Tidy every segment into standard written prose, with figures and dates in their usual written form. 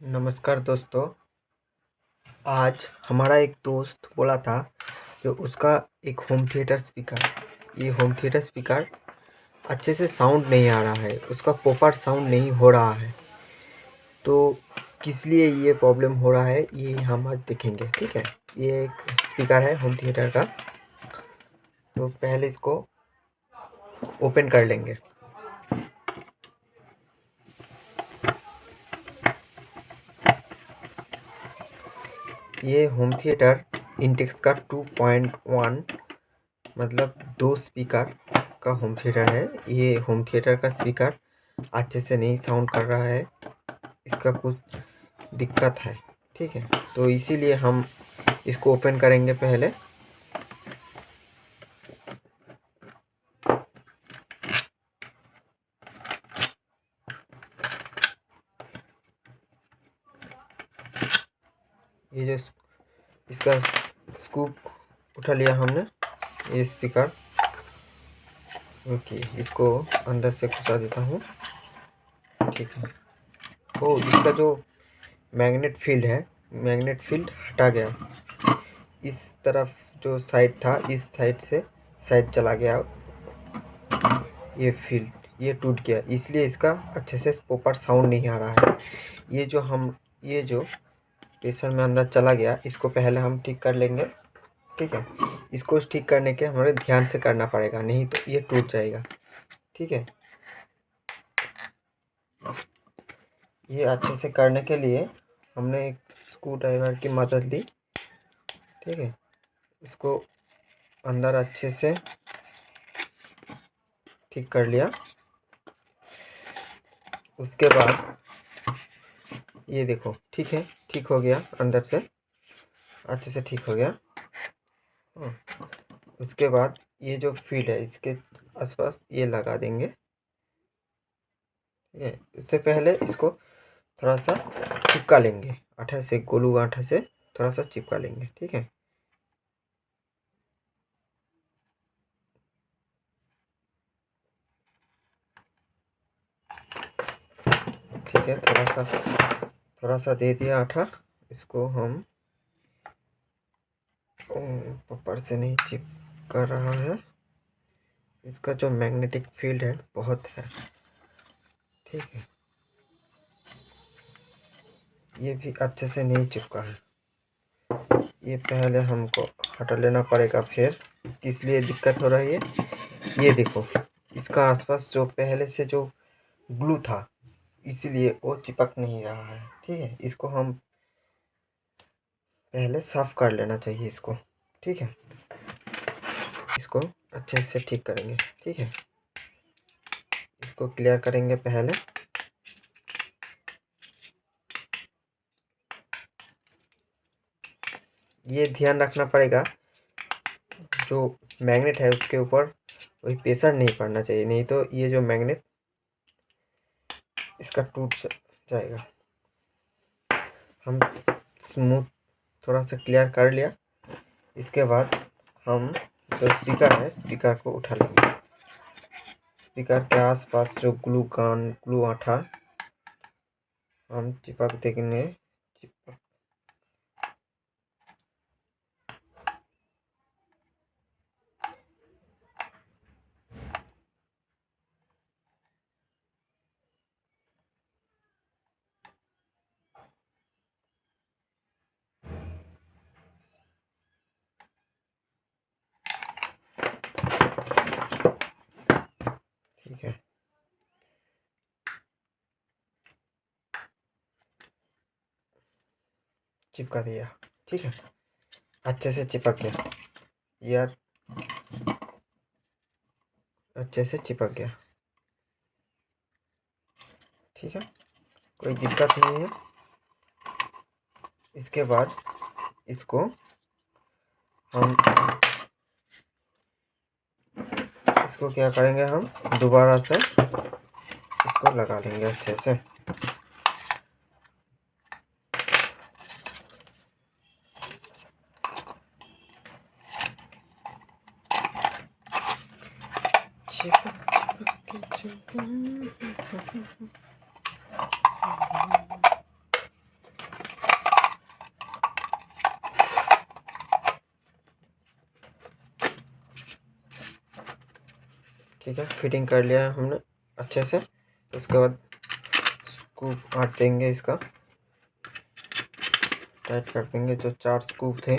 नमस्कार दोस्तों। आज हमारा एक दोस्त बोला था कि उसका एक होम थिएटर स्पीकर अच्छे से साउंड नहीं आ रहा है, उसका प्रॉपर साउंड नहीं हो रहा है। तो किस लिए ये प्रॉब्लम हो रहा है ये हम आज देखेंगे। ठीक है, ये एक स्पीकर है होम थिएटर का। तो पहले इसको ओपन कर लेंगे। ये होम थिएटर इंटेक्स का 2.1 मतलब 2 स्पीकर का होम थिएटर है। ये होम थिएटर का स्पीकर अच्छे से नहीं साउंड कर रहा है, इसका कुछ दिक्कत है। ठीक है, तो इसीलिए हम इसको ओपन करेंगे। पहले ये जो इसका स्कूप उठा लिया हमने, ये स्पीकर। ओके, इसको अंदर से घुसा देता हूँ। ठीक है, तो इसका जो मैग्नेट फील्ड हटा गया। इस तरफ जो साइड था, इस साइड से साइड चला गया। ये फील्ड ये टूट गया, इसलिए इसका अच्छे से प्रॉपर साउंड नहीं आ रहा है। ये जो प्रेशर में अंदर चला गया, इसको पहले हम ठीक कर लेंगे। ठीक है, इसको ठीक करने के हमारे ध्यान से करना पड़ेगा, नहीं तो ये टूट जाएगा। ठीक है, ये अच्छे से करने के लिए हमने एक स्क्रू ड्राइवर की मदद ली। ठीक है, इसको अंदर अच्छे से ठीक कर लिया। उसके बाद ये देखो, ठीक है, ठीक हो गया, अंदर से अच्छे से ठीक हो गया। उसके बाद ये जो फील्ड है, इसके आसपास ये लगा देंगे। ठीक है, इससे पहले इसको थोड़ा सा चिपका लेंगे, आटा से, गोलू आटा से थोड़ा सा चिपका लेंगे। ठीक है, ठीक है, थोड़ा सा दे दिया आटा। इसको हम ऊपर से नहीं चिपका रहा है, इसका जो मैग्नेटिक फील्ड है बहुत है। ठीक है, ये भी अच्छे से नहीं चिपका है, ये पहले हमको हटा लेना पड़ेगा। फिर किस लिए दिक्कत हो रही है, ये देखो, इसका आसपास जो पहले से जो ग्लू था, इसीलिए वो चिपक नहीं रहा है। ठीक है, इसको हम पहले साफ कर लेना चाहिए इसको। ठीक है, इसको अच्छे से ठीक करेंगे। ठीक है, इसको क्लियर करेंगे पहले। ये ध्यान रखना पड़ेगा, जो मैग्नेट है उसके ऊपर वही प्रेशर नहीं पड़ना चाहिए, नहीं तो ये जो मैग्नेट इसका टूट जाएगा। हम स्मूथ थोड़ा सा क्लियर कर लिया। इसके बाद हम जो स्पीकर है, स्पीकर को उठा लेंगे। स्पीकर के आसपास जो ग्लू आटा हम चिपक देंगे। ठीक है, चिपका दिया। ठीक है, अच्छे से चिपक गया, यार अच्छे से चिपक गया। ठीक है, कोई दिक्कत नहीं है। इसके बाद इसको हम इसको क्या करेंगे, हम दोबारा से इसको लगा लेंगे अच्छे से। ठीक है, फिटिंग कर लिया है हमने अच्छे से। तो उसके बाद स्कूप काट देंगे, इसका टाइट कर देंगे। जो 4 स्कूप थे,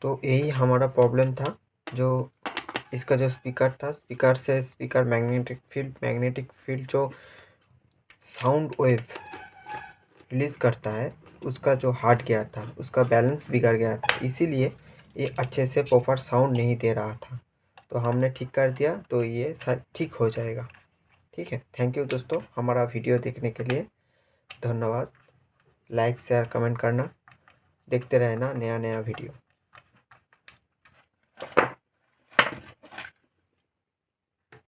तो यही हमारा प्रॉब्लम था। जो इसका जो स्पीकर था, स्पीकर से स्पीकर मैग्नेटिक फील्ड जो साउंड वेव रिलीज़ करता है, उसका जो हट गया था, उसका बैलेंस बिगड़ गया था, इसीलिए ये अच्छे से प्रॉपर साउंड नहीं दे रहा था। तो हमने ठीक कर दिया, तो ये शायद ठीक हो जाएगा। ठीक है, थैंक यू दोस्तों, हमारा वीडियो देखने के लिए धन्यवाद। लाइक शेयर कमेंट करना, देखते रहना नया नया वीडियो।